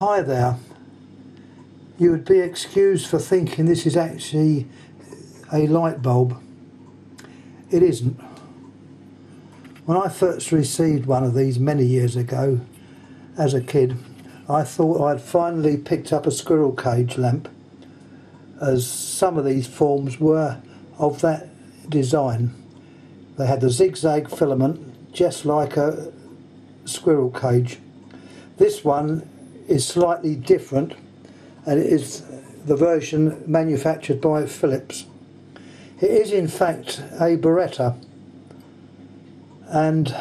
Hi there. You would be excused for thinking this is actually a light bulb. It isn't. When I first received one of these many years ago as a kid, I thought I'd finally picked up a squirrel cage lamp, as some of these forms were of that design. They had the zigzag filament just like a squirrel cage. This one is slightly different, and it is the version manufactured by Philips. It is in fact a Barretter, and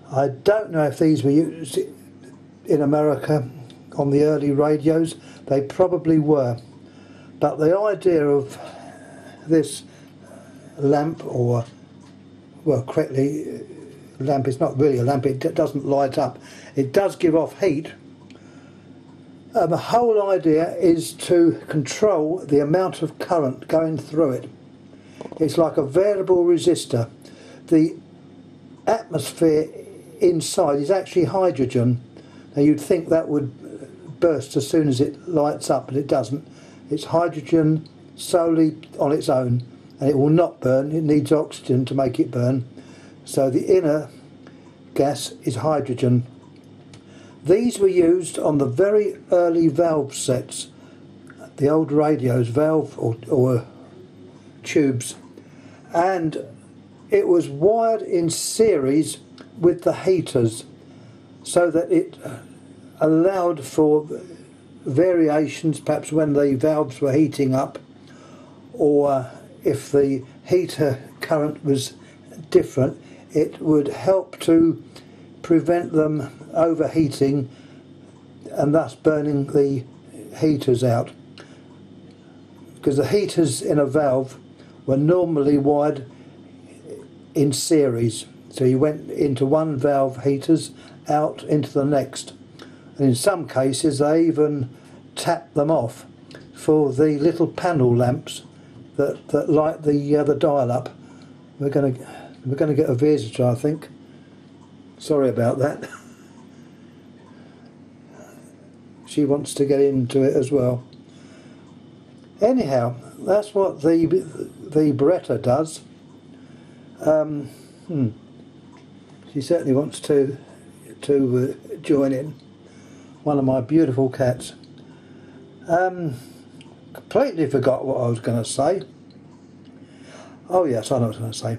I don't know if these were used in America on the early radios. They probably were, but the idea of this lamp, or well, correctly, lamp is not really a lamp, it doesn't light up, it does give off heat. The whole idea is to control the amount of current going through it. It's like a variable resistor. The atmosphere inside is actually hydrogen. Now you'd think that would burst as soon as it lights up, but it doesn't. It's hydrogen solely on its own, and it will not burn. It needs oxygen to make it burn. So the inner gas is hydrogen. These were used on the very early valve sets, the old radios, valve or tubes, and it was wired in series with the heaters so that it allowed for variations, perhaps when the valves were heating up, or if the heater current was different, it would help to prevent them overheating and thus burning the heaters out, because the heaters in a valve were normally wired in series, so you went into one valve heaters out into the next, and in some cases they even tapped them off for the little panel lamps that light the dial up. We're going to get a visitor, I think. Sorry about that. She wants to get into it as well. Anyhow, that's what the Barretter does. She certainly wants to join in. One of my beautiful cats. Completely forgot what I was going to say. Oh yes, I know what I was going to say.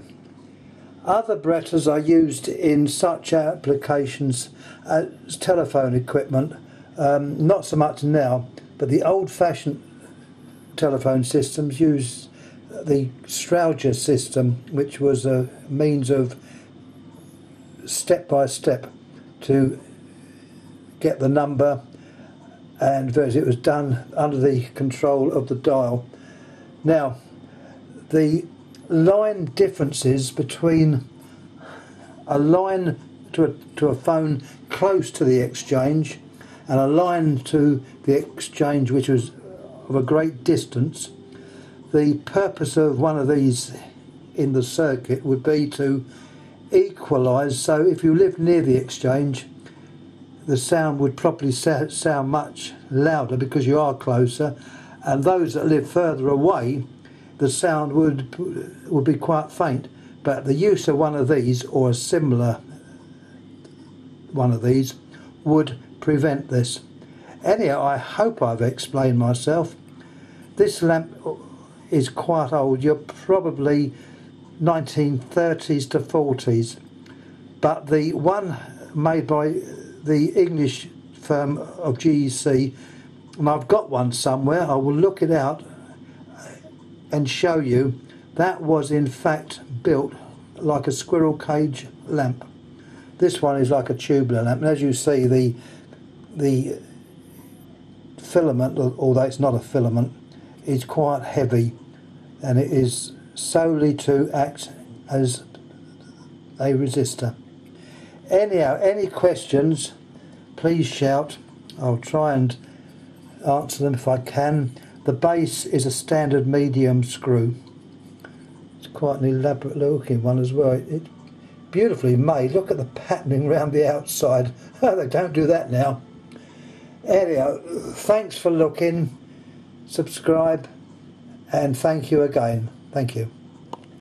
Other Barretters are used in such applications as telephone equipment. Not so much now, but the old-fashioned telephone systems used the Strowger system, which was a means of step-by-step to get the number, and it was done under the control of the dial. Now, the line differences between a line to a phone close to the exchange and a line to the exchange which was of a great distance, the purpose of one of these in the circuit would be to equalise, so if you live near the exchange the sound would probably sound much louder because you are closer, and those that live further away the sound would be quite faint. But the use of one of these, or a similar one of these, would prevent this. Anyhow, I hope I've explained myself. This lamp is quite old. You're probably 1930s to 40s, but the one made by the English firm of GEC, and I've got one somewhere, I will look it out and show you, that was in fact built like a squirrel cage lamp. This one is like a tubular lamp, and as you see the filament, although it's not a filament, is quite heavy, and it is solely to act as a resistor. Anyhow, any questions please shout. I'll try and answer them if I can. The base is a standard medium screw. It's quite an elaborate looking one as well. It's beautifully made. Look at the patterning around the outside. They don't do that now. Anyhow, thanks for looking, subscribe, and thank you again. Thank you.